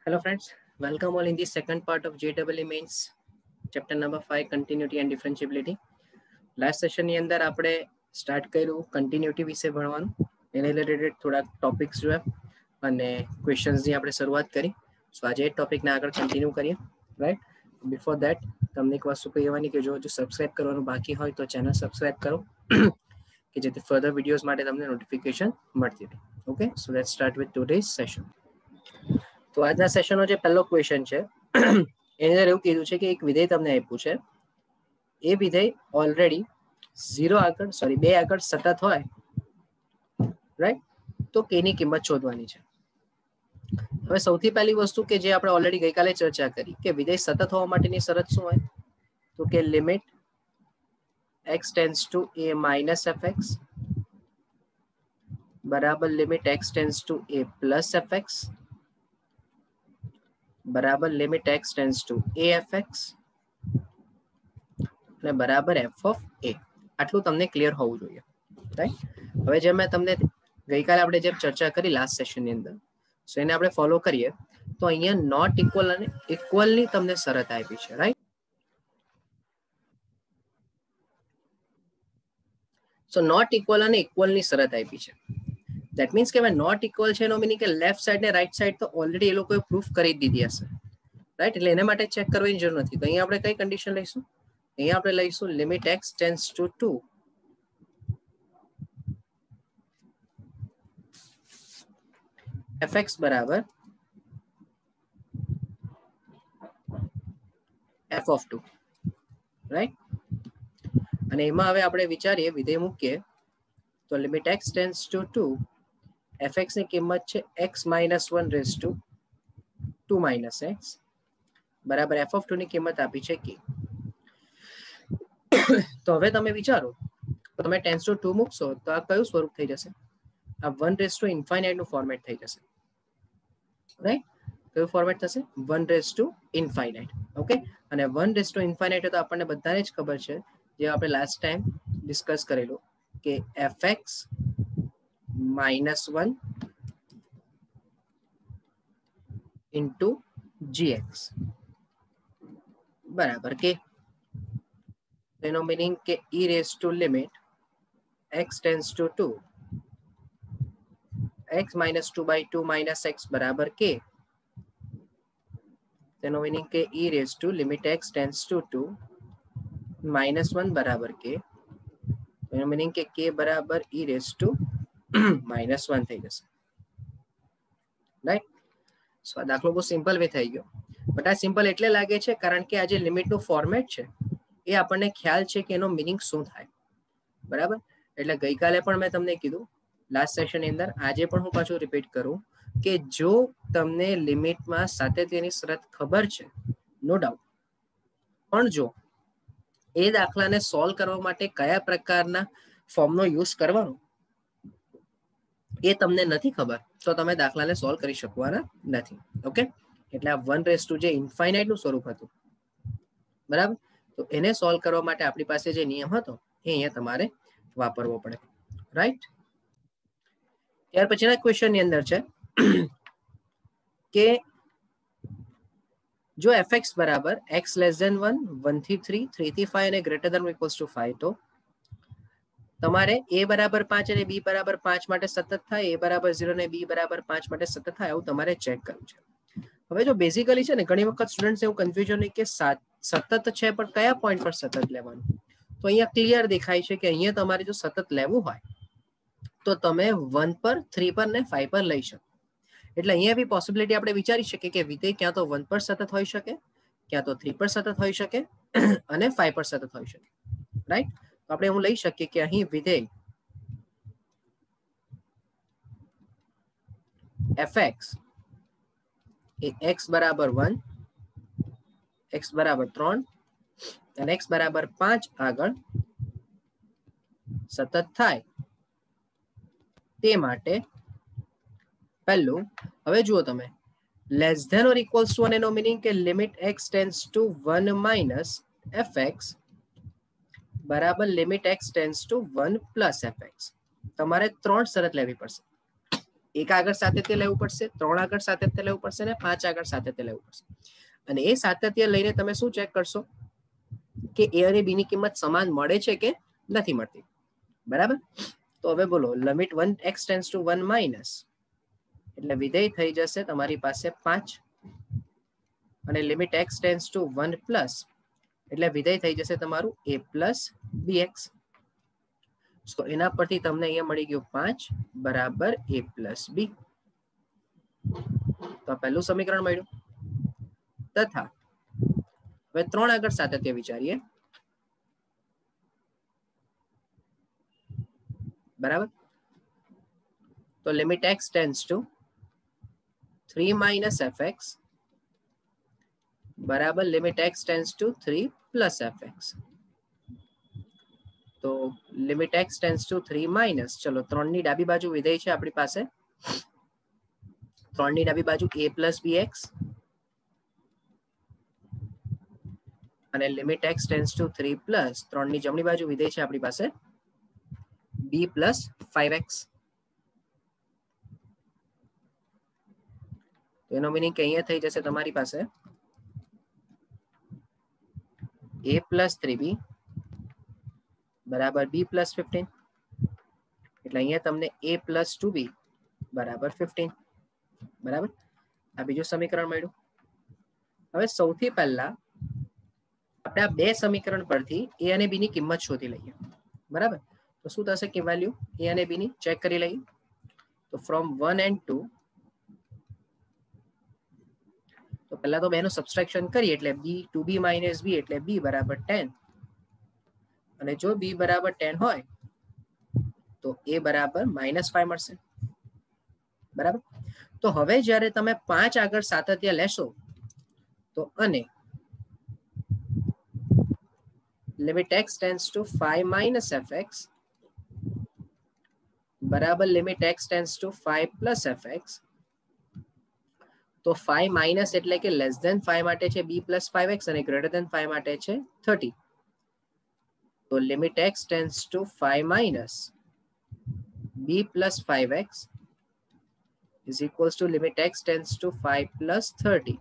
Hello friends, welcome all in the second part of JEE Mains, chapter number 5, continuity and differentiability. Last session ની અંદર આપણે start કર્યું continuity વિશે ભણવાનું, એને રિલેટેડ થોડા ટોપિક્સ જોયા અને ક્વેશ્ચન્સની આપણે શરૂઆત કરી. સો આજે એ ટોપિકને આગળ કન્ટિન્યુ કરીએ, રાઈટ. બિફોર દેટ તમને એક વસ્તુ કહેવાની કે જો સબસ્ક્રાઇબ કરવાનું બાકી હોય તો ચેનલ સબસ્ક્રાઇબ કરો કે જેથી ફર્ધર વિડીયોઝ માટે તમને નોટિફિકેશન મળતી રહે. Okay, so let's start with today's session. તો આજના સેશનનો જે પહેલો ક્વેશ્ચન છે એની અંદર એવું કીધું છે કે એક વિધેય તમને આપ્યું છે, એ વિધેય ઓલરેડી 0 આગળ સોરી 2 આગળ સતત હોય, રાઈટ, તો k ની કિંમત શોધવાની છે. હવે સૌથી પહેલી વસ્તુ કે જે આપણે ઓલરેડી ગઈકાલે ચર્ચા કરી કે વિધેય સતત હોવા માટેની શરત શું હોય, તો કે limit x tends two a minus fx બરાબર limit x tends two a plus fx બરાબર limit x tends two a fx અને બરાબર f of a. આટલું તમને ક્લિયર હોવું જોઈએ, રાઈટ. હવે જે મેં તમને ગઈકાલે આપણે જે ચર્ચા કરી લાસ્ટ સેશનની અંદર, સો એને આપણે ફોલો કરીએ તો અહીંયા નોટ ઇક્વલ અને ઇક્વલની તમને શરત આપી છે, રાઈટ. સો નોટ ઇક્વલ અને ઇક્વલની શરત આપી છે. ધેટ મીન્સ કે નોટ ઇક્વલ છે એનો મીનિંગ કે લેફ્ટ સાઈડ ને રાઈટ સાઈડ તો ઓલરેડી એ લોકોએ પ્રૂફ કરી દીધી હશે, રાઈટ. એટલે એના માટે ચેક કરવાની જરૂર નથી. તો અહીંયા આપણે કઈ કન્ડિશન લઈશું, અહીંયા આપણે લઈશું limit x tends to 2 fx બરાબર f of 2, રાઈટ. અને એમાં હવે આપણે વિચારીએ વિધેય મૂકીએ તો limit x tends to 2 fx ની કિંમત છે x minus 1 raise to 2 minus x બરાબર f of 2 ની કિંમત આપી છે k. તો હવે તમે વિચારો, તો તમે ટેન્સ ટુ 2 મૂકશો તો આ કયું સ્વરૂપ થઈ જશે, આ 1 રેઝ ટુ ઇન્ફાઇનાઇટ નું ફોર્મેટ થઈ જશે, રાઈટ. કયું ફોર્મેટ થશે, 1 રેઝ ટુ ઇન્ફાઇનાઇટ. ઓકે, અને 1 રેઝ ટુ ઇન્ફાઇનાઇટ તો આપણને બધાને જ ખબર છે, જે આપણે લાસ્ટ ટાઈમ ડિસ્કસ કરેલું કે fx માઇનસ 1 ઇન્ટુ gx બરાબર કે એનો મીનિંગ કે e raise to limit x tends to 2 x minus 2 by 2 minus x બરાબર k. તેનો મીનિંગ કે e raise to limit x tends to 2 minus 1 બરાબર k. એનો મીનિંગ કે k બરાબર e રેઝ ટુ minus 1 થઈ જશે, રાઈટ. સો આ દાખલો બહુ સિમ્પલ વે થઈ ગયો, બટ આ સિમ્પલ એટલે લાગે છે કારણ કે આ જે લિમિટનું ફોર્મેટ છે એ આપણને ખ્યાલ છે કે એનો મિનિંગ શું થાય, બરાબર. એટલે ગઈકાલે પણ મેં તમને કીધું લાસ્ટ સેશનની અંદર, આજે પણ હું પાછું રિપીટ કરું કે જો તમને લિમિટમાં સાતત્યની શરત ખબર છે, નો ડાઉટ, પણ જો એ દાખલાને સોલ્વ કરવા માટે કયા પ્રકારના ફોર્મનો યુઝ કરવાનો એ તમને નથી ખબર, તો તમે દાખલાને સોલ્વ કરી શકવાના નથી. ઓકે, એટલે આ 1 રેઝ ટુ જે ઇન્ફાઇનાઇટ નું સ્વરૂપ હતું, બરાબર, તો એને સોલ્વ કરવા માટે આપણી પાસે જે નિયમ હતો એ અહીંયા તમારે વાપરવો પડે, રાઈટ. ત્યાર પછીના ક્વેશ્ચન ની અંદર છે કે જો fx બરાબર x લેસ ધેન 1 1 થી 3 3 થી 5 અને ગ્રેટર ધેન ઇક્વલ્સ ટુ 5, તો તમારે a બરાબર 5 અને b બરાબર 5 માટે સતત થાય, a બરાબર 0 અને b બરાબર 5 માટે સતત થાય, આવું તમારે ચેક કરવું છે. હવે જો બેઝિકલી છે ને ઘણી વખત સ્ટુડન્ટ્સ એવું કન્ફ્યુઝન હોય કે સતત છે પણ કયા પોઈન્ટ પર સતત લેવાનું, તો અહીંયા ક્લિયર દેખાય છે કે અહીંયા તમારે જો સતત લેવું હોય તો તમે 1 પર 3 પર ને 5 પર લઈ શકો. એટલે અહીંયા બી પોસિબિલિટી આપણે વિચારી શકીએ કે વિધેય ક્યાં તો 1 પર સતત હોઈ શકે, ક્યાં તો 3 પર સતત હોઈ શકે અને 5 પર સતત હોઈ શકે, રાઈટ. તો આપણે એવું લઈ શકીએ કે અહીં વિધેય fx એ x બરાબર 1 x બરાબર 3 અને x બરાબર 5 આગળ સતત થાય તે માટે પહેલું, હવે જુઓ તમે less than or equals to 1 એનો મીનિંગ કે limit x tends to 1 minus fx બરાબર limit x tends to 1 plus fx. તમારે 3 શરત લેવી પડશે. 1 આગળ સાતત્ય લેવું પડશે, 3 આગળ સાતત્ય લેવું પડશે અને 5 આગળ સાતત્ય લેવું પડશે. અને એ સાતત્ય લઈને તમે શું ચેક કરશો કે a અને b ની કિંમત સમાન મળે છે કે નથી મળતી. બરાબર. તો હવે બોલો limit 1x tends to 1 minus એટલે વિધેય થઈ જશે તમારી પાસે 5 અને limit x tends to 1 plus એટલે વિધેય થઈ જશે તમારું a પ્લસ bx. તો એના પરથી તમને અહીંયા મળી ગયું 5 બરાબર a પ્લસ b. તો પહેલું સમીકરણ મળ્યું. તથા હવે 3 આગળ સાતત્ય વિચારીએ. બરાબર. તો limit x tends two 3 minus fx બરાબર limit x tends two 3 plus fx. તો limit x tends two 3 minus, ચલો 3 ની ડાબી બાજુ વિધેય છે આપણી પાસે, 3 ની ડાબી બાજુ a પ્લસ bx અને limit x tends two 3 plus 3 ની જમણી બાજુ વિધેય છે આપણી પાસે b પ્લસ 5x. એનો મીનિંગ કે અહીંયા થઈ જશે તમારી પાસે a પ્લસ 3b બરાબર b પ્લસ 15 એટલે અહીંયા તમને a પ્લસ 2b બરાબર 15. બરાબર. આ બીજું સમીકરણ મળ્યું. હવે સૌથી પહેલા આપણે આ બે સમીકરણ પરથી a અને b ની કિંમત શોધી લઈએ. બરાબર. તો શું થશે કે વેલ્યુ a અને b ની ચેક કરી લઈએ. તો ફ્રોમ 1 and 2 તો પહેલા તો બેનું સબસ્ટ્રેક્શન કરીએ એટલે b 2b માઇનસ b એટલે b બરાબર 10 અને જો b બરાબર 10 હોય તો a બરાબર -5 મળશે. બરાબર. તો હવે જ્યારે તમે 5 આગળ સાતત્ય લેશો તો અને limit x tends two 5 minus fx બરાબર limit x tends two 5 plus fx. તો 5 માઇનસ એટલે કે લેસ ધેન 5 માટે છે b પ્લસ 5x અને ગ્રેટર ધેન 5 માટે છે 30. તો limit x tends two 5 minus b plus 5x is equals to limit x tends to 5 plus 30.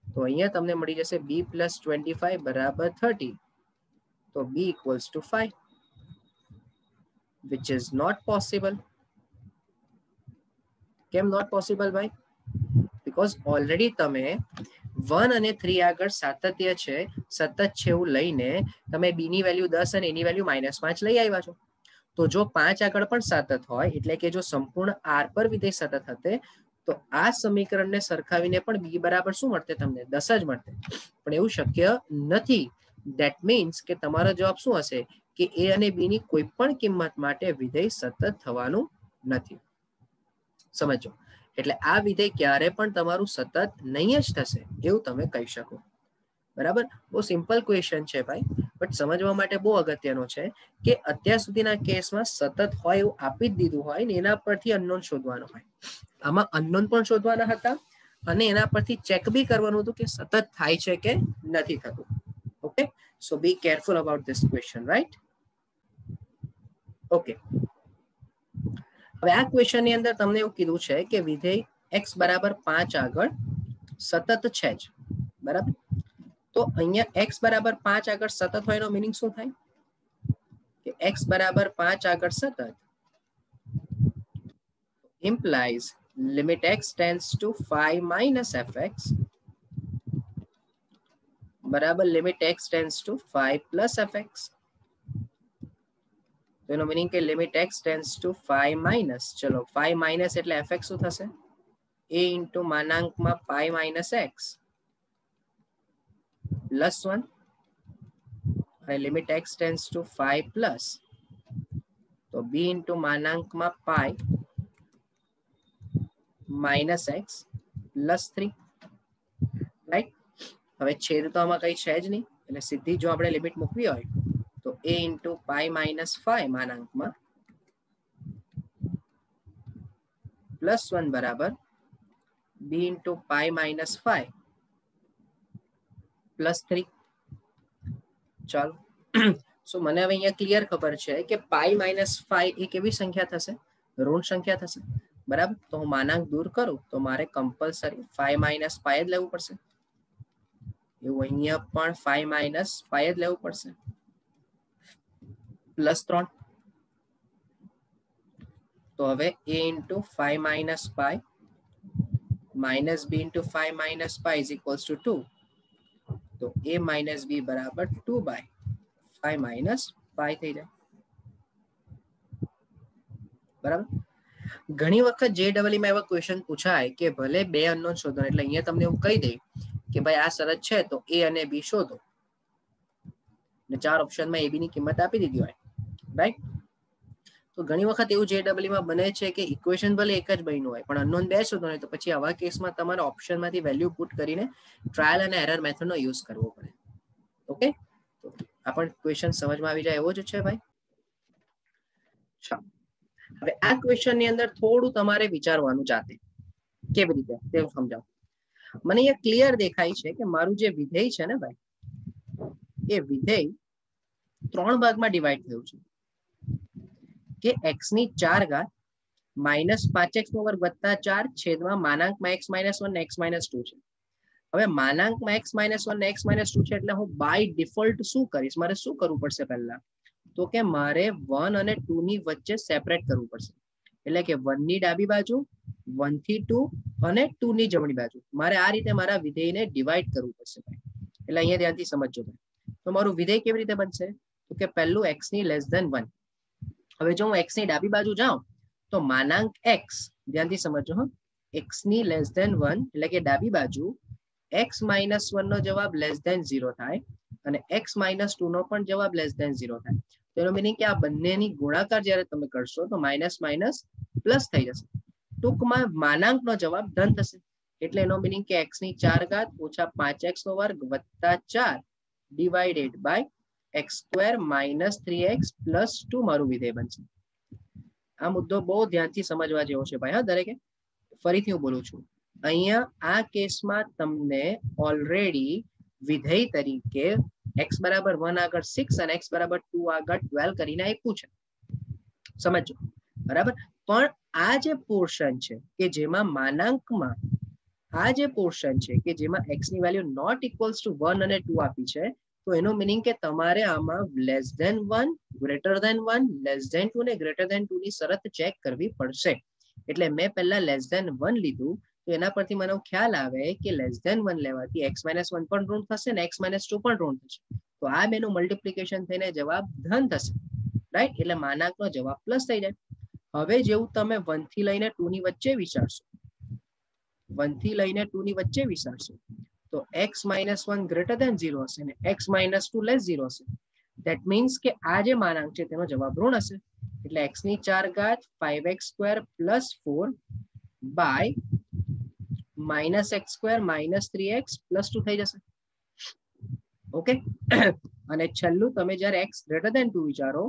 તો અહીંયા તમને મળી જશે b plus 25 બરાબર 30. તો b equals to 5 which is not possible. કેમ not possible ભાઈ? Because already તમે 1 અને 3 આગળ સાતત્ય છે સતત છે એવું લઈને તમે b ની વેલ્યુ 10 અને એની વેલ્યુ -5 લઈ આવ્યા છો. તો જો 5 આગળ પણ સતત હોય એટલે કે જો સંપૂર્ણ r પર વિધેય સતત હતે તો આ સમીકરણને સરખાવીને પણ b બરાબર શું મળતે તમને 10 જ મળતે. પણ એવું શક્ય નથી. ધેટ મીન્સ કે તમારો જવાબ શું હશે કે a અને b ની કોઈ પણ કિંમત માટે વિધેય સતત થવાનું નથી. સમજો. એટલે આ વિધેય ક્યારે પણ તમારું સતત નહીં જ થશે એવું તમે કહી શકો. બરાબર. બહુ સિમ્પલ ક્વેશ્ચન છે ભાઈ, બટ સમજવા માટે બહુ અગત્યનો છે કે અત્યાર સુધીના કેસમાં સતત હોય એવું આપી જ દીધું હોય ને એના પરથી અનનોન શોધવાનો હોય. આમાં અનનોન પણ શોધવાના હતા અને એના પરથી ચેક બી કરવાનું હતું કે સતત થાય છે કે નથી થતું. Okay, so be careful about this question, right? Okay. હવે આ ક્વેશ્ચન ની અંદર તમને એવું કીધું છે કે વિધેય x બરાબર 5 આગળ સતત છે જ. બરાબર. તો અહીંયા x બરાબર 5 આગળ સતત હોય એનો મીનિંગ શું થાય કે x બરાબર 5 આગળ સતત implies limit x tends to 5 minus fx બરાબર limit x tends to 5 plus fx. તો એનો મીનિંગ કે limit x tends to 5 minus, ચલો 5 minus એટલે fx શું થશે a into માનાંકમાં pi minus x plus 1 અને limit x tends to 5 plus તો b into માનાંકમાં pi minus x plus 3, right? હવે છેદ તો આમાં કઈ છે જ નહીં એટલે સીધી જો આપણે લિમિટ મૂકવી હોય તો a into pi minus 5 માનાંકમાં plus 1 બરાબર b into pi minus 5 plus 3. ચાલો. સો મને હવે અહીંયા ક્લિયર ખબર છે કે pi minus 5 એ કેવી સંખ્યા થશે ઋણ સંખ્યા થશે, બરાબર. તો હું માનાંક દૂર કરું તો મારે કમ્પલસરી 5 માઇનસ પાય જ લેવું પડશે. એવું અહીંયા પણ 5 માઇનસ પાય જ લેવું પડશે, પ્લસ 3. તો હવે a into 5 minus pi minus b into 5 minus pi is equals to 2. તો a માઇનસ b બરાબર 2 બાય 5 માઇનસ પાય થઈ જાય, બરાબર. ઘણી વખત JEE માં એવા ક્વેશ્ચન પૂછાય કે ભલે બે અનનોન શોધો, એટલે અહીંયા તમને એવું કહી દે કે ભાઈ આ શરત છે તો a અને b શોધો, ને 4 ઓપ્શનમાં a b ની કિંમત આપી દીધી હોય, રાઈટ. તો ઘણી વખત એવું JEE માં બને છે કે ઇક્વેશન ભલે એક જ બન્યું હોય પણ અનનોન બે શોધો ને, તો પછી આવા કેસમાં તમારે ઓપ્શનમાંથી વેલ્યુ પુટ કરીને ટ્રાયલ અને એરર મેથડનો યુઝ કરવો પડે. ઓકે, તો આ પણ ક્વેશ્ચન સમજમાં આવી જાય એવો જ છે ભાઈ. ચાલો, હવે આ ક્વેશ્ચન ની અંદર થોડું તમારે વિચારવાનું જાતે, કેવી રીતે તે સમજાવું. મને અહીંયા ક્લિયર દેખાય છે કે મારું જે વિધેય છે ને ભાઈ, એ વિધેય 3 ભાગમાં ડિવાઈડ થયું છે કે x ની 4 ઘાત માઇનસ 5x નો વર્ગ વત્તા 4 છેદમાં માનાંકમાં x માઇનસ 1 ને x માઇનસ 2 છે. હવે માનાંકમાં x માઇનસ 1 ને x માઇનસ 2 છે એટલે હું બાય ડિફોલ્ટ શું કરીશ, મારે શું કરવું પડશે પહેલા, તો કે મારે 1 અને 2 ની વચ્ચે સેપરેટ કરવું પડશે. એટલે કે 1 ની ડાબી બાજુ, 1 થી 2 અને 2 ની જમણી બાજુ, મારે આ રીતે મારા વિધેયને ડિવાઈડ કરવું પડશે. એટલે અહીંયા ધ્યાનથી સમજજો. તો મારું વિધેય કેવી રીતે બનશે, તો કે પહેલું x ની લેસ ધેન 1. હવે જો હું x ની ડાબી બાજુ જાઉં તો માનાંક x, ધ્યાનથી સમજો હા, x ની લેસ ધેન 1 એટલે કે ડાબી બાજુ x માઇનસ 1 નો જવાબ લેસ ધેન 0 થાય અને x માઇનસ 2 નો પણ જવાબ લેસ ધેન 0 થાય. તેનો મીનિંગ કે આ બંનેની ગુણાકાર જ્યારે તમે કરશો તો માઇનસ માઇનસ પ્લસ થઈ જશે. ટૂંકમાં માનાંકનો જવાબ ધન થશે. એટલે એનો મીનિંગ કે x ની 4 ઘાત ઓછા 5x નો વર્ગ વત્તા 4 divided by x square minus 3x plus 2 મારું વિધેય બનશે. આ મુદ્દો બહુ ધ્યાનથી સમજવા જેવો છે ભાઈ. હા, દરેકે ફરીથી હું બોલું છું, અહીંયા આ કેસમાં તમને ઓલરેડી વિધેય તરીકે x બરાબર 1 આગળ 6 અને x બરાબર 2 આગળ 12 કરીને આપ્યું છે, સમજો, બરાબર. પણ આ જે પોર્શન છે કે જેમાં માનાંકમાં આ જે પોર્શન છે કે જેમાં x ની વેલ્યુ નોટ ઇક્વલ્સ ટુ 1 અને 2 આપી છે, તો એનો મીનિંગ કે તમારે આમાં less than 1, greater than 1, less than 2 ને ગ્રેટર ધેન 2 ની શરત ચેક કરવી પડશે. એટલે મેં પહેલા લેસ ધેન 1 લીધું, તો એના પરથી મને ખ્યાલ આવે કે લેસ ધેન 1 લેવાથી x માઇનસ 1 પણ ઋણ થશે ને x માઇનસ 2 પણ ઋણ થશે. તો આ બેનું મલ્ટિપ્લિકેશન થઈને જવાબ ધન થશે, રાઈટ. એટલે માનાંકનો જવાબ પ્લસ થઈ જાય. હવે જેવું તમે 1 થી લઈને 2 ની વચ્ચે વિચારશો, 1 થી લઈને 2 ની વચ્ચે વિચારશો તો x માઇનસ 1 ગ્રેટર ધેન 0 હશે ને x માઇનસ 2 લેસ 0 હશે. ધેટ મીન્સ કે આ જે માનાંક છે તેનો જવાબ ઋણ હશે. એટલે x ની 4 ઘાત 5x square plus 4 by minus x square minus 3x plus 2 થઈ જશે. ઓકે. અને છેલ્લું તમે જ્યારે x ગ્રેટર ધેન 2 વિચારો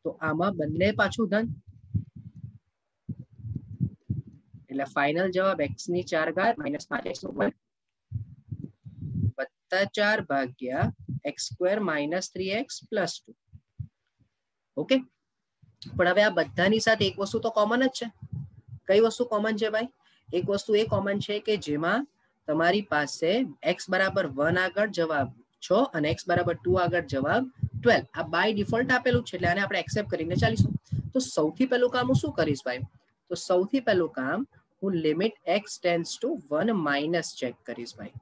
તો આમાં બંને પાછું ધન, એટલે ફાઇનલ જવાબ x ની 4 ઘાત માઇનસ 5x નો વર્ગ વત્તા 4 ભાગ્યા x square minus 3x plus 2. Okay. પણ હવે આ બધાની સાથે એક વસ્તુ તો કોમન જ છે. કઈ વસ્તુ કોમન છે ભાઈ? એક વસ્તુ એ કોમન છે કે જેમાં તમારી પાસે x બરાબર 1 આગળ જવાબ 6 અને x બરાબર 2 આગળ જવાબ 12 આ બાય ડિફોલ્ટ આપેલું છે, એટલે આને આપણે એક્સેપ્ટ કરીને ચાલીશું. તો સૌથી પહેલું કામ હું શું કરીશ ભાઈ? તો સૌથી પહેલું કામ હું limit x tends to 1 minus check કરીશ ભાઈ.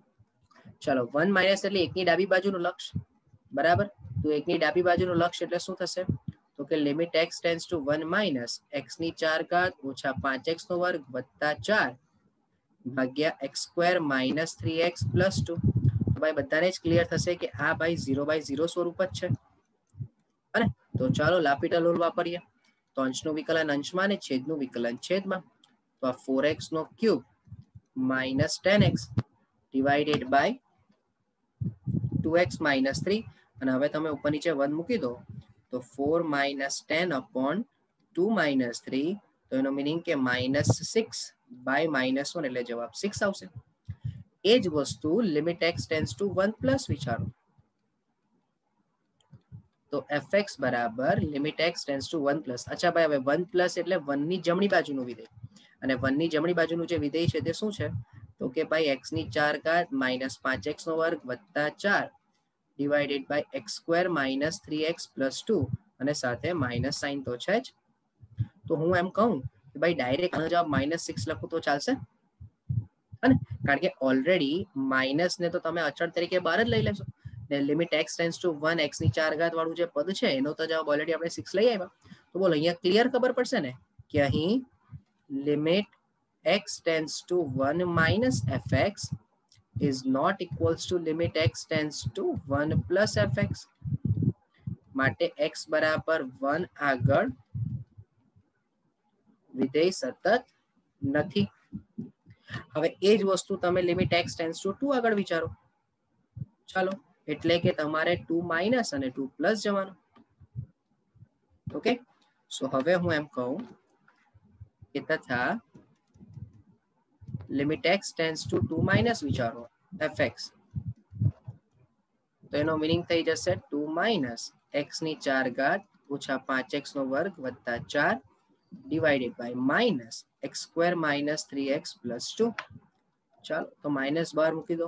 ચલો, 1 માઇનસ એટલે એકની ડાબી બાજુનું લક્ષ, બરાબર. તો એકની ડાબી બાજુનું લક્ષ એટલે શું થશે? તો કે limit x tends to 1 minus x ની 4 ઘાત ઓછા 5x નો વર્ગ વત્તા 4 ભાગ્યા x square minus 3x plus 2. ભાઈ બધાને જ ક્લિયર થશે કે આ ભાઈ 0/0 સ્વરૂપ જ છે, અને તો ચાલો લાપીટા લોલ વાપરીએ. તો અંશનું વિકલન અંશમાં અને છેદનું વિકલન છેદમાં. તો આ 4x નો cube minus 10x divided by 2x minus 3. અને હવે તમે ઉપર નીચે 1 મૂકી દો તો 4 માઇનસ 10 અપોન 2 માઇનસ 3. તો એનો મીનિંગ કે માઇનસ 6 બાય માઇનસ 1 એટલે જવાબ 6 આવશે. એ જ વસ્તુ limit x tends to 1 plus વિચારો. તો fx બરાબર limit x tends to 1 plus. અચ્છા ભાઈ, હવે 1 પ્લસ એટલે 1 ની જમણી બાજુનું વિધેય, અને 1 ની જમણી બાજુનું જે વિધેય છે તે શું છે? તો કે ભાઈ x ની 4 ઘાત માઇનસ 5x નો વર્ગ વત્તા 4 divided by x square minus 3x plus 2, અને સાથે માઇનસ સાઇન તો છે જ. તો હું એમ કહું કે ભાઈ ડાયરેક્ટ આનો જવાબ -6 લખું તો ચાલશે? અને કારણ કે ઓલરેડી માઇનસ ને તો તમે અચળ તરીકે બહાર જ લઈ લેશો ને. Limit x tends to 1 x ની 4 ઘાત વાળું જે પદ છે એનો તો જવાબ ઓલરેડી આપણે 6 લઈ આવ્યા. તો બોલો અહીંયા ક્લિયર ખબર પડશે ને કે અહીં limit x tends to 1 minus fx is not equals to limit x tends to 1 plus fx. માટે x બરાબર 1 આગળ વિધેય સતત નથી. હવે એ જ વસ્તુ તમે લિમિટ x ટેન્ડ્સ ટુ 2 આગળ વિચારો. ચાલો, એટલે કે તમારે 2 માઇનસ અને 2 પ્લસ જવાનું. ઓકે, સો હવે હું એમ કહું કે તથા limit x tends to 2 minus વિચારો fx, તો એનો મીનિંગ થઈ જશે 2 માઇનસ x ની 4 ઘાત ઓછા 5x નો વર્ગ વત્તા 4 divided by minus x square minus 3x plus 2. ચાલો, તો માઇનસ બહાર મૂકી દો.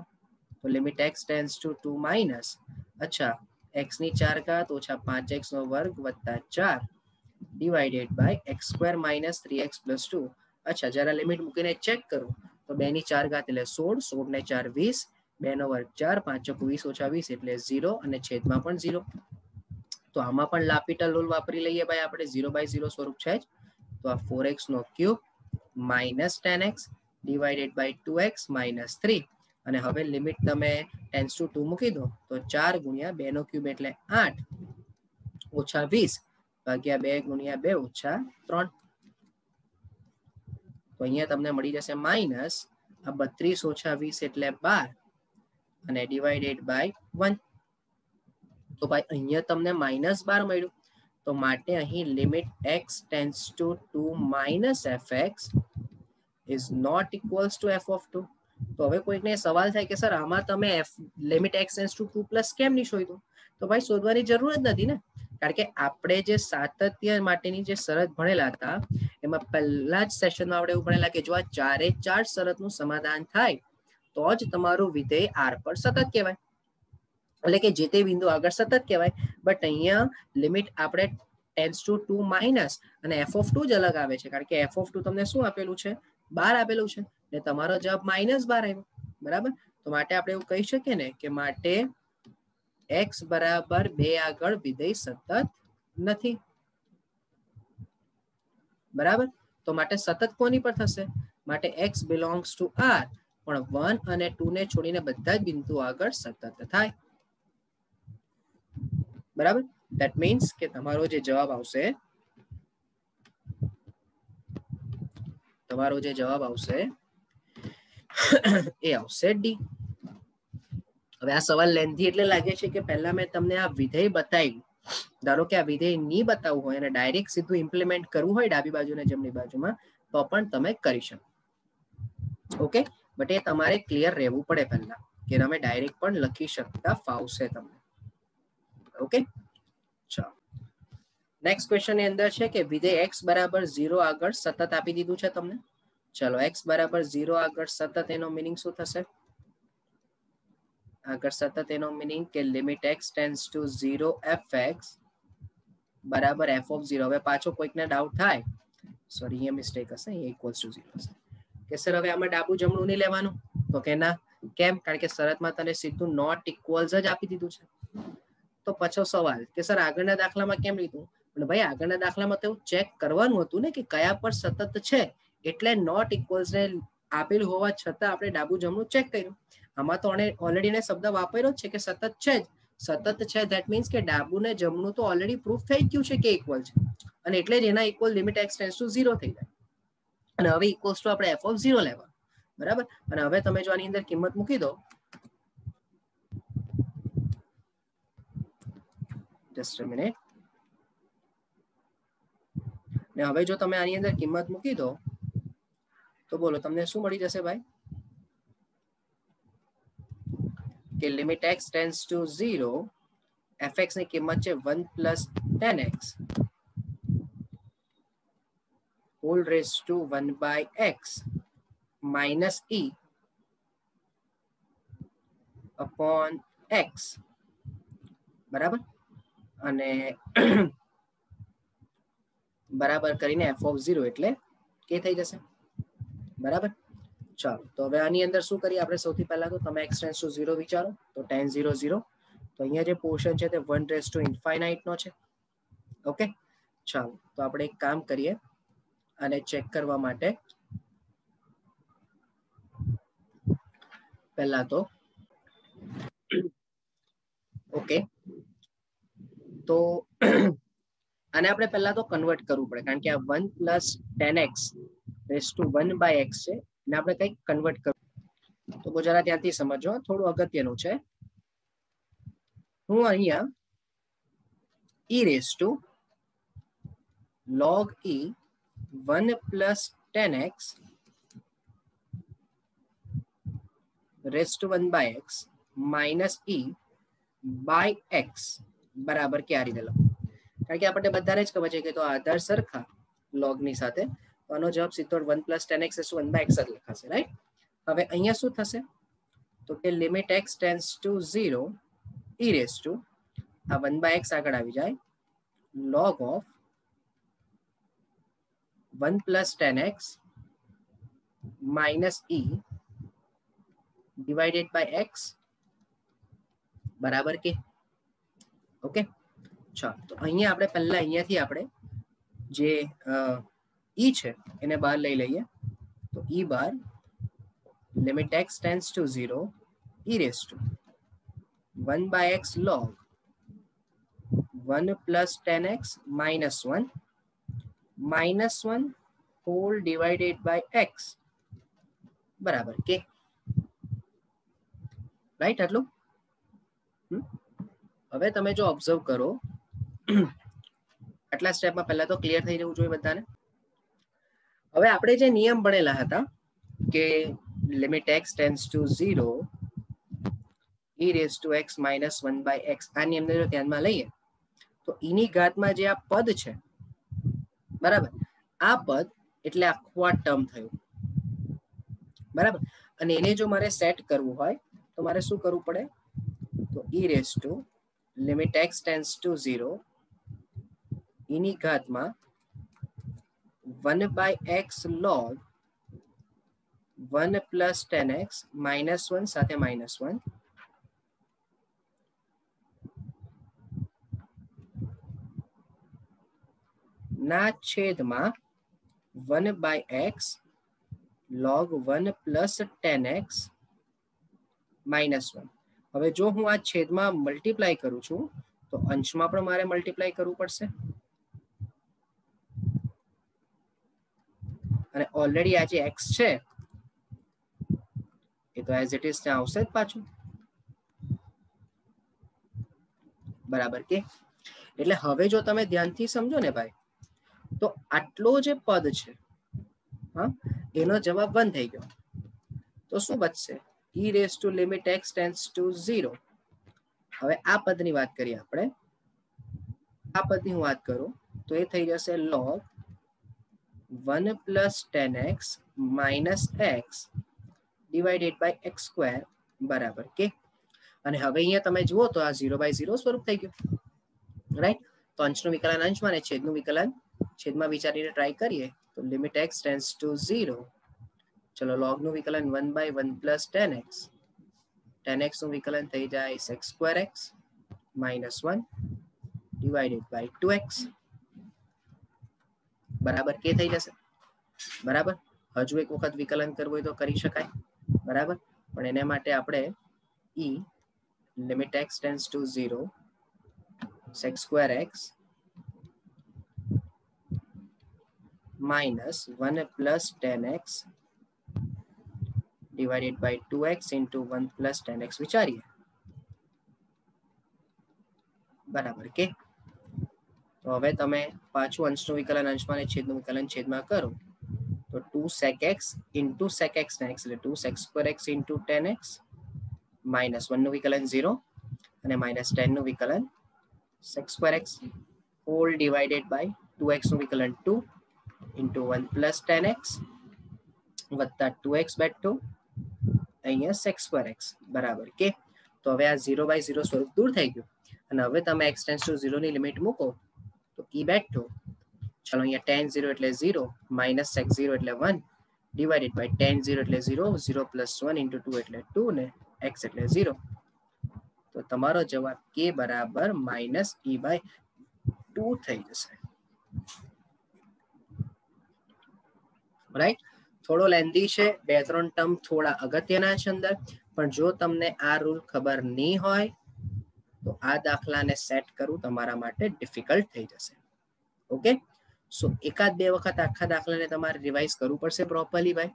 તો limit x tends to 2 minus, અચ્છા, x ની 4 ઘાત ઓછા 5x નો વર્ગ વત્તા 4 divided by x square minus 3x plus 2. અચ્છા, જરા લિમિટ મૂકીને ચેક કરો તો 2 ની 4 ઘાત એટલે 16, 16 ને 4 20, 2 નો વર્ગ 4, 5 ચોક 20 ઓછા 20 એટલે 0, અને છેદમાં પણ 0. તો આમાં પણ લાપિટલ રૂલ વાપરી લઈએ ભાઈ આપણે, 0/0 સ્વરૂપ છે જ. તો આ 4x નો cube minus 10x divided by 2x minus 3, અને હવે લિમિટ તમે ટેન્ડ્સ ટુ 2 મૂકી દો તો 4 ગુણ્યા 2 નો ક્યુબ એટલે 8 ઓછા 20 ભાગ્યા 2 ગુણ્યા 2 ઓછા 3. તો અહીંયા તમને મળી જશે માઇનસ આ 32 ઓછા 20 એટલે 12, અને ડિવાઇડેડ બાય 1. તો ભાઈ અહીંયા તમને -12 મળ્યું. તો માટે અહીં limit x tends to 2 minus fx is not equals to f of 2. તો હવે કોઈકને સવાલ થાય કે સર આમાં તમે limit x tends to 2 plus કેમ નહીં શોધ્યું? તો ભાઈ શોધવાની જરૂર જ નથી ને, કારણ કે આપણે જે સાતત્ય માટેની જે શરત ભણેલા હતા એમાં પહેલા જ સેશનમાં આપણે એવું ભણેલા કે જો આ 4 શરતનું સમાધાન થાય તો જ તમારું વિધેય r પર સતત કહેવાય, એટલે કે જે તે બિંદુ આગળ સતત કહેવાય. બટ અહીંયા લિમિટ આપણે ટેન્ડ્સ ટુ 2 માઇનસ અને f of 2 જ અલગ આવે છે, કારણ કે f of 2 તમને શું આપેલું છે? 12 આપેલું છે, ને તમારો જવાબ -12 આવ્યો. બરાબર, તો માટે આપણે એવું કહી શકીએ ને કે માટે x બરાબર 2 આગળ વિધેય સતત નથી. બરાબર, તો માટે સતત કોની પર થશે? માટે x belongs to r, પણ 1 અને 2 ને છોડીને બધા જ બિંદુ આગળ સતત થાય. બરાબર, ધેટ મીન્સ કે તમારો જે જવાબ આવશે એ આવશે ડી. હવે આ સવાલ લેન્થી એટલે લાગે છે કે પહેલા મેં તમને આ વિધેય બતાવ્યું. ધારો કે આ વિધેય નહીં બતાવવું હોય અને ડાયરેક્ટ સીધું ઇમ્પ્લિમેન્ટ કરવું હોય ડાબી બાજુ ને જમણી બાજુમાં, તો પણ તમે કરી શકો. ઓકે, બટ એ તમારે ક્લિયર રહેવું પડે પહેલા, કે તમે ડાયરેક્ટ પણ લખી શકતા ફાવશે તમને. ઓકે, ચાલો નેક્સ્ટ ક્વેશ્ચન ની અંદર છે કે વિધેય x બરાબર 0 આગળ સતત આપી દીધું છે તમને. ચલો, x બરાબર 0 આગળ સતત, એનો મીનિંગ શું થશે? આગળ સતત એનો મીનિંગ કે limit x tends to 0 fx બરાબર f of 0. હવે પાછો કોઈકને ડાઉટ થાય, સોરી અહીંયા મિસ્ટેક હશે, અહીંયા ઇક્વલ્સ ટુ 0 હશે, કે સર હવે આમાં ડાબુ જમણું નહીં લેવાનું. તો કે ના, કેમ? કારણ કે શરતમાં તને સીધું નોટ ઇક્વલ્સ જ આપી દીધું છે. તો પાછો સવાલ કે સર આગળના દાખલામાં કેમ લીધું? પણ ભાઈ આગળના દાખલામાં તો એવું ચેક કરવાનું હતું ને કે કયા પર સતત છે, એટલે નોટ ઇક્વલ્સ ને આપેલું હોવા છતાં આપણે ડાબુ જમણું ચેક કર્યું. આમાં તો ઓલરેડી ને શબ્દ વાપર્યો છે કે સતત છે જ. સતત છે ધેટ મીન્સ કે ડાબુ ને જમણું તો ઓલરેડી પ્રૂફ થઈ ગયું છે કે ઇક્વલ છે, અને એટલે જ એના equal limit x tends to 0 થઈ જાય. અને હવે ઇક્વલ્સ ટુ આપણે f of 0 લેવા. બરાબર, અને હવે તમે જો આની અંદર કિંમત મૂકી દો, જસ્ટ અ મિનિટ, ને હવે જો તમે આની અંદર કિંમત મૂકી દો તો બોલો તમને શું મળી જશે ભાઈ? કે limit x tends to 0 fx ની કિંમત છે 1 plus 10x whole raise to 1 by x minus e upon x બરાબર, અને બરાબર કરીને f ઓફ 0 એટલે કે થઈ જશે બરાબર. ચાલો તો હવે આની અંદર શું કરીએ આપણે? સૌથી પહેલા તો તમે x ટેન્સ ટુ 0 વિચારો તો tan 0 0, તો અહીંયા જે પોર્શન છે તે 1 રેસ ટુ ઇન્ફાઇનાઇટ નો છે. ઓકે, ચાલો તો આપણે એક કામ કરીએ અને ચેક કરવા માટે. પહેલા તો ઓકે, તો આને આપણે પહેલા તો કન્વર્ટ કરવું પડે, કારણ કે આ 1 plus 10x raise to 1 by x છે અને આપણે કંઈક કન્વર્ટ કરવું. તો જરા ત્યાંથી સમજો, થોડું અગત્યનું છે. હું અહીંયા e raise to log e 1 plus 10x raise to 1 by x minus e by x બરાબર કે આ રીતે લખો, કારણ કે આપણને બધાને જ ખબર છે કે તો આધાર સરખા લોગની સાથે, તો આનો જવાબ સીધો 1 plus 10x raise to 1 by x જ લખાશે, રાઈટ. હવે અહીંયા શું થશે તો કે limit x tends to 0 e raise to આ 1 બાય x આગળ આવી જાય log of 1 plus 10x minus e divided by x બરાબર કે. ઓકે, ચાલો તો અહીંયા આપણે પહેલા અહીંયાથી આપણે જે e છે એને બહાર લઈ લઈએ. તો e બાર limit x tends to 0 e raise to 1 by x log 1 plus 10x minus 1 whole divided by x બરાબર કે, રાઈટ. આટલું. હવે તમે જો ઓબ્ઝર્વ કરો, આટલા સ્ટેપમાં પહેલા તો ક્લિયર થઈ જવું જોઈએ બધાને. હવે આપણે જે નિયમ ભણેલા હતા કે limit x tends to 0 e raise to x minus 1 by x, આ નિયમને જો ધ્યાનમાં લઈએ તો e ની ઘાતમાં જે આ પદ છે બરાબર, આ પદ એટલે આખું આ ટર્મ થયું બરાબર. અને એને જો મારે સેટ કરવું હોય તો મારે શું કરવું પડે? તો e raise to limit x tends to 0 e ની ઘાતમાં 1 by x log 1 plus 10x minus 1 સાથે માઇનસ 1 ના છેદમાં 1 by x log 1 plus 10x minus 1. હવે જો હું આ છેદમાં મલ્ટીપ્લાય કરું છું તો અંશમાં પણ મારે મલ્ટીપ્લાય કરવું પડશે, અને ઓલરેડી આ જે x છે એ તો એઝ ઇટ ઇઝ ત્યાં આવશે જ પાછું બરાબર કે. એટલે હવે જો તમે ધ્યાનથી સમજો ને ભાઈ, તો આટલો જે પદ છે હા એનો જવાબ 1 થઈ ગયો, તો શું બચશે? e raise to limit x tends to 0. હવે આ પદની વાત કરીએ આપણે, આ પદની હું વાત કરું તો એ થઈ જશે log 1 plus 10x minus x divided by x square બરાબર કે. અને હવે અહીંયા તમે જુઓ તો આ 0 બાય 0 સ્વરૂપ થઈ ગયું, રાઈટ. તો અંશનું વિકલન અંશમાં અને છેદનું વિકલન છેદમાં વિચારીને ટ્રાય કરીએ તો લિમિટ x ટેન્સ ટુ 0, ચલો લોગનું વિકલન 1 બાય 1 પ્લસ 10x, 10x નું વિકલન થઈ જાય sec square x minus 1 divided by 2x બરાબર કે થઈ જશે બરાબર. હજુ એક વખત વિકલન કરવું હોય તો કરી શકાય બરાબર, પણ એના માટે આપણે e limit x tends to 0 sec square x minus 1 plus 10x divided by 2x into 1 plus 10x વિચારીએ બરાબર કે. તો હવે તમે પાછું અંશનું વિકલન અંશમાં અને છેદનું વિકલન છેદમાં કરો તો 2 sec x into sec x ના x એટલે 2 sec square x into 10x minus 1 નું વિકલન 0 અને minus 10 નું વિકલન sec square x whole divided by 2x નું વિકલન 2 into 1 plus 10x વત્તા 2x by 2 અહીંયા sec square x બરાબર કે તો હવે આ 0 by 0 સ્વરૂપ દૂર થઈ ગયું અને હવે તમે x tends to 0 ની લિમિટ મૂકો તો e back to ચલો અહીંયા tan 0 એટલે 0 minus sec 0 એટલે 1 divided by tan 0 એટલે 0 0 plus 1 into 2 એટલે 2 ને x એટલે 0 તો તમારો જવાબ k બરાબર minus e by 2 થઈ જશે રાઈટ થોડો લેન્ધી છે બે ત્રણ ટર્મ થોડા અગત્યના છે અંદર પણ જો તમને આ રૂલ ખબર નહીં હોય તો આ દાખલાને સેટ કરવું તમારા માટે ડિફિકલ્ટ થઈ જશે ઓકે સો એકાદ બે વખત આખા દાખલાને તમારે રિવાઇઝ કરવું પડશે પ્રોપરલી ભાઈ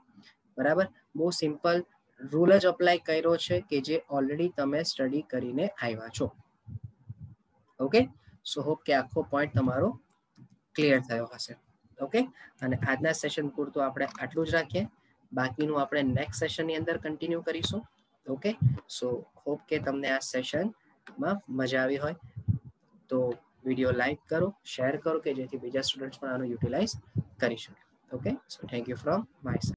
બરાબર બહુ સિમ્પલ રૂલ જ અપ્લાય કર્યો છે કે જે ઓલરેડી તમે સ્ટડી કરીને આવ્યા છો ઓકે સો હોપ કે આખો પોઈન્ટ તમારો ક્લિયર થયો હશે ઓકે અને આજના સેશન પૂરતું આપણે આટલું જ રાખીએ બાકીનું આપણે નેક્સ્ટ સેશનની અંદર કન્ટિન્યુ કરીશું ઓકે સો હોપ કે તમને આ સેશનમાં મજા આવી હોય તો વિડીયો લાઈક કરો શેર કરો કે જેથી બીજા સ્ટુડન્ટ્સ પણ આનો યુટિલાઇઝ કરી શકે okay so thank you from my side